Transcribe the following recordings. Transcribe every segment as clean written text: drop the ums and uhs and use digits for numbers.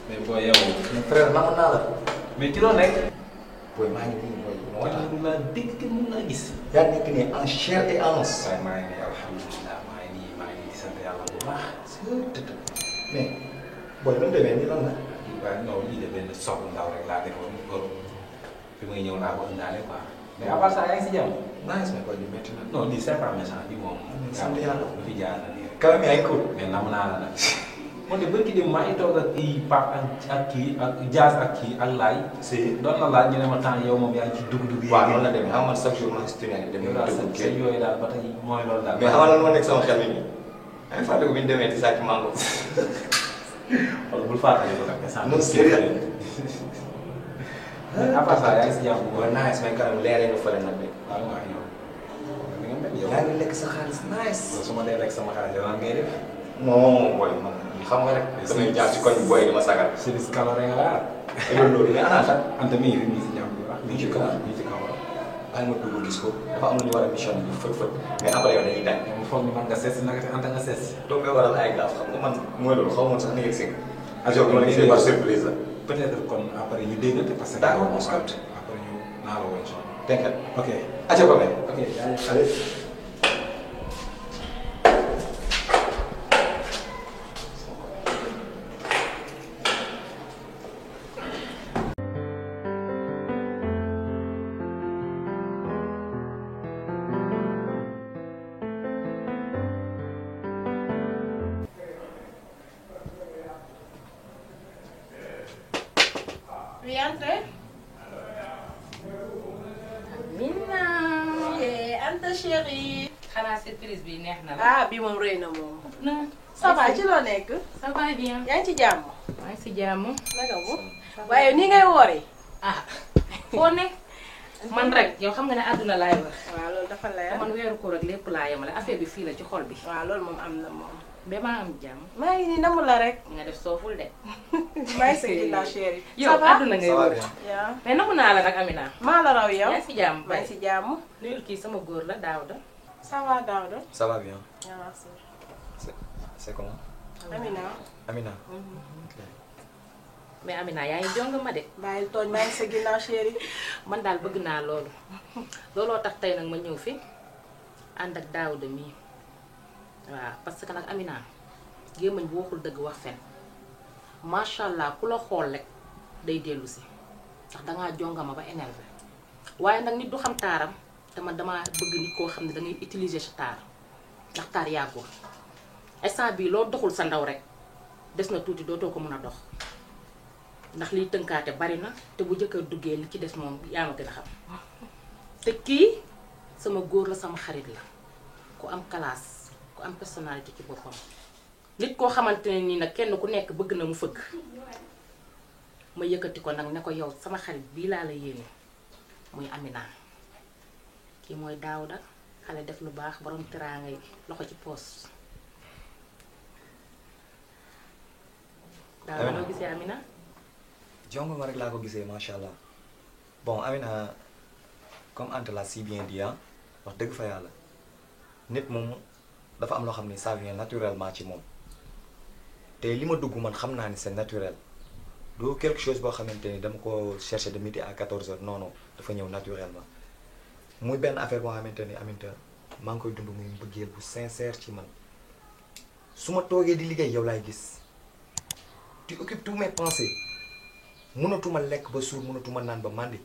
mais booy yow. mon frère namoon naa la. mais ci loo nekk. booy maa ngi nii booy. moo tax mun laa dégg kenn mun laa gis. yaa nekk nii en chair et en os. waaye maa ngi nii alhamdulilah maa ngi nii di sant yàlla bu baax. mais booy nu mu demee nii lan la. waaye non lii de benn soxla ndaw rek laa defoon Europe fi may ñëw laa ko indaale quoi. mais à part ça yaa ngi si jàmm. nice mais booy bi métti na. non lii c'est pas méchant bi moom. sant yàlla lu fi jaar na nii rek. quand même yaa ngi cool. mais nam naa la nag. man de bëgg dem maa ngi toog ak kii Pape ak kii ak Diaz ak kii ak Laye. si doon na laaj ñu ne ma temps yow moom yaa ngi ci dugg-dugg yi. waaw noonu la demee xam nga chaque jour maa ngi si tunnel dem yow daal seen yooyu daal ba tey mooy loolu daal. mais xam nga lan moo nekk sama xel mi nii. yaa ngi fàttaliku bi ñu demee di sàcc mango. wala bul fàttali ko nag. non sérieux. à part ça yaa ngi si jàmm bu waaw nice mais kanam leeree nga fële nag de. waaw waaw yow. ni nga mel yow. yaa ngi lekk sa xaalis nice. su ma dee lekk sama xaalis yow lan ngay def. non booy man xam nga rek. damay jaar ci koñ booy di ma sagal. service caloré nga laa. loolu mais ana sax. Anta mi ngi si jàmm bu baax. mi ngi ci kaw mi ngi ci kaw waaw. bàyyi ma dugg gis ko dafa am lu ñu war a mission bi fët mais après yow dañuy dañ. mu foog ni man nga seet si naka te Anta nga seet si. donc nga waral ay gaaf xam nga man mooy loolu xaw ma sax ni yegg si nga. ajo ma gisee war surprise la. peut-être kon après ñu déggante parce que. d'accord on se capte. après ñu naa la woon ci. t'inquiète. ok. ajo ko mais. ok allez. Oui, entrez. Amina. Anta chérie. xanaa surprise bi neex na la. Ah, bi moom rëy na moom. non Ça va ci loo nekk. ça va bien. yaa ngi ci jàmm. maa ngi si jàmm. naka mu. waaye nii ngay wooree. ah foo ne man rek yow xam nga ne àdduna laay wax. waaw loolu dafa leer. man weeru koor ak lépp laa yemale affaire bi fii la ci xol bi. waaw loolu moom am na moom. ba maa am jàmm. maa ngi nii namu la rek. nga def sooful de. maa ngi sa ginnaaw chérie. yow àdduna ngay wër. yaa mais namu naa la nag Amina. maa la raw yow. yaa ngi si jàmm maa ngi si jàmm. nuyul kii sama góor la Daouda. Ça va Daouda. ça va bien. Bien, merci. c'est comment. Amina. Amina. mais Amina yaa ngi jong ma de. bàyyil tooñ maa ngi sa ginnaaw chérie. man daal bëgg naa loolu. looloo tax tey nag ma ñëw fi ànd ak Daouda mii waaw parce que nag Amina gémmañ bu waxul dëgg wax fen macha allah ku la xool rek day dellu si ndax dangaa jongama ba énervé waaye nag nit du xam taaram te man damaa bëgg nit koo xam ne dangay utiliser sa taar ndax taar yàggul instant bii loo doxul sa ndaw rek des na tuuti dootoo ko mën a dox ndax liy tënkaate bari na te bu jëkkër duggee li ci des moom yaa ma gën a xam te kii sama góor la sama xarit la ku am classe ku am personnalité ci boppam nit koo xamante ne nii nag kenn ku nekk bëgg na mu fëgg ma yëkkati ko nag ne ko yow sama xarit bii laa la yéene muy Amina kii mooy Daouda xale def lu baax borom teraanga yi loxo ci poos Daouda noo gisee Amina jongo ma rek laa ko gisee macha allah bon Amina comme Anta l'a si bien dit wax dëgg fa yàlla nit moom dafa am loo xam ne ça vient naturellement ci moom te li ma dugg man xam naa ni c'est naturel doo quelque chose boo xamante ni dama ko chercher de midi à 14h non non dafa ñëw naturellement muy benn affaire boo xamante ni Aminta maa ngi koy dund muy mbëggeel bu sincère ci man su ma toogee di liggéey yow laay gis tu occupes tous mes pensées mënatuma lekk ba suur mënatuma naan ba màndi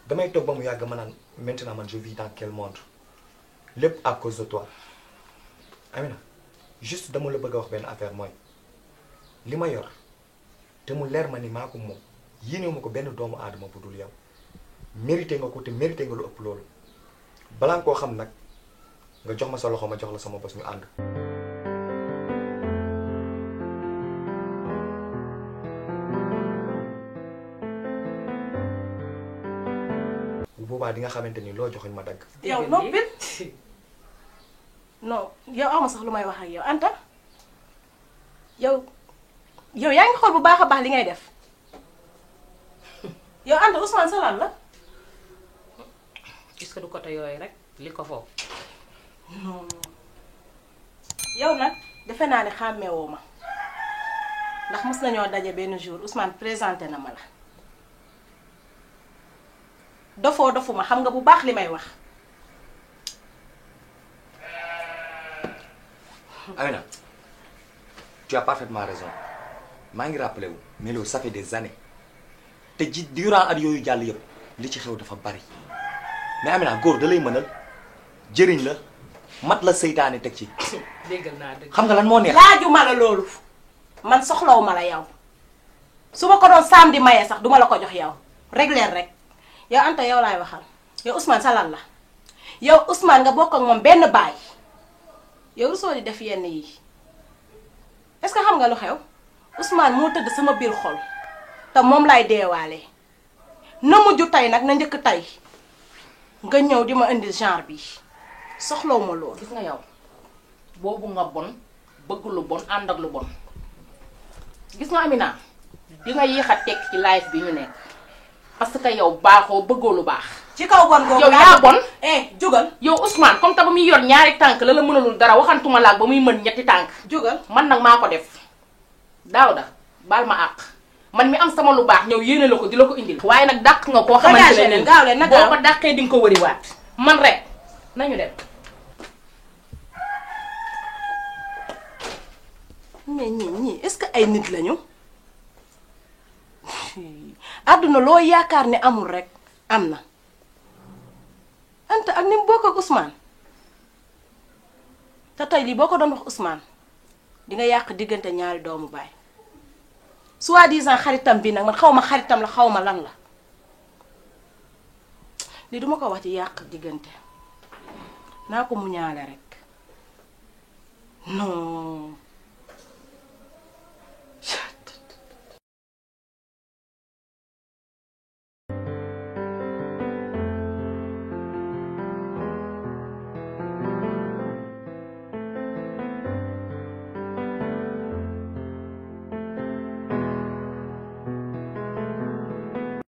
damay toog ba mu yàgg ma naan maintenant man je vis dans quel monde lépp à cause de toi Amina juste dama la bëgg a wax benn affaire mooy li ma yor te mu leer ma ni maa ko moom yéenewu ma ko benn doomu aadama bu dul yow mérité nga ko te mérité nga lu ëpp loolu balaa nga koo xam nag nga jox ma sa loxo ma jox la sama bos ñu ànd. bu boobaa di nga xamante ni loo joxuñ ma dagg. yow noppil non yow awma sax lu may wax ak yow Anta yow yaa ngi xool bu baax a baax li ngay def yow Anta Ousmane Salane la. est-ce que du côté yooyu rek li ko foofu. non yow nag defe naa ne xàmmewoo ma ndax mës nañoo daje benn jour Ousmane présenté na ma la dofoo dofuma xam nga bu baax li may wax. Amina tu as parfaitement raison maa ngi rappelé wu mais loolu ça fait des années te ji durant at yooyu jàll yëpp li ci xew dafa bari mais Amina góor da lay mënal jëriñ la mat la seytaane teg ci. déggal naa dëgg. xam nga lan moo neex. laajuma la loolu man soxlawu ma la yow su ma ko doon saam di maye sax duma la ko jox yow régler rek yow Anta yow laay waxal yow Ousmane sa lan la yow Ousmane nga bokk ak moom benn baay yow rusoo di def yenn yi est-ce que xam nga lu xew Ousmane moo tëdd sama biir xol te moom laay deewaale na mujj tey nag na njëkk tey nga ñëw di ma indi genre bi soxlawu ma loolu. gis nga yow boobu nga bon bëgg lu bon ànd ak lu bon gis nga Amina di nga yéex a tekk ci live bi ñu nekk parce que yow baaxoo bëggoo lu baax. ci kaw bon googu yow yaa bon. jógal. yow Ousmane comme te ba muy yor ñaari tànk la la mënalul dara waxantuma laag ba muy mën ñetti tànk. jógal man nag maa ko def Daouda baal ma àq man mi am sama lu baax ñëw yéene la ko di la ko indil. waaye nag dàq nga koo xamante ne gaaw leen boo ko dàqee di nga ko wëriwaat man rek nañu dem. mais ñii est-ce que ay nit lañu àdduna loo yaakaar ne amul rek am na Anta ak ni mu bokk ak Ousmane te tey lii boo ko doon wax Ousmane di nga yàq diggante ñaari doomu baay soi-disant xaritam bi nag man xaw ma xaritam la xaw ma lan la lii duma ko wax ci yàq diggante naa ko muñaale rek non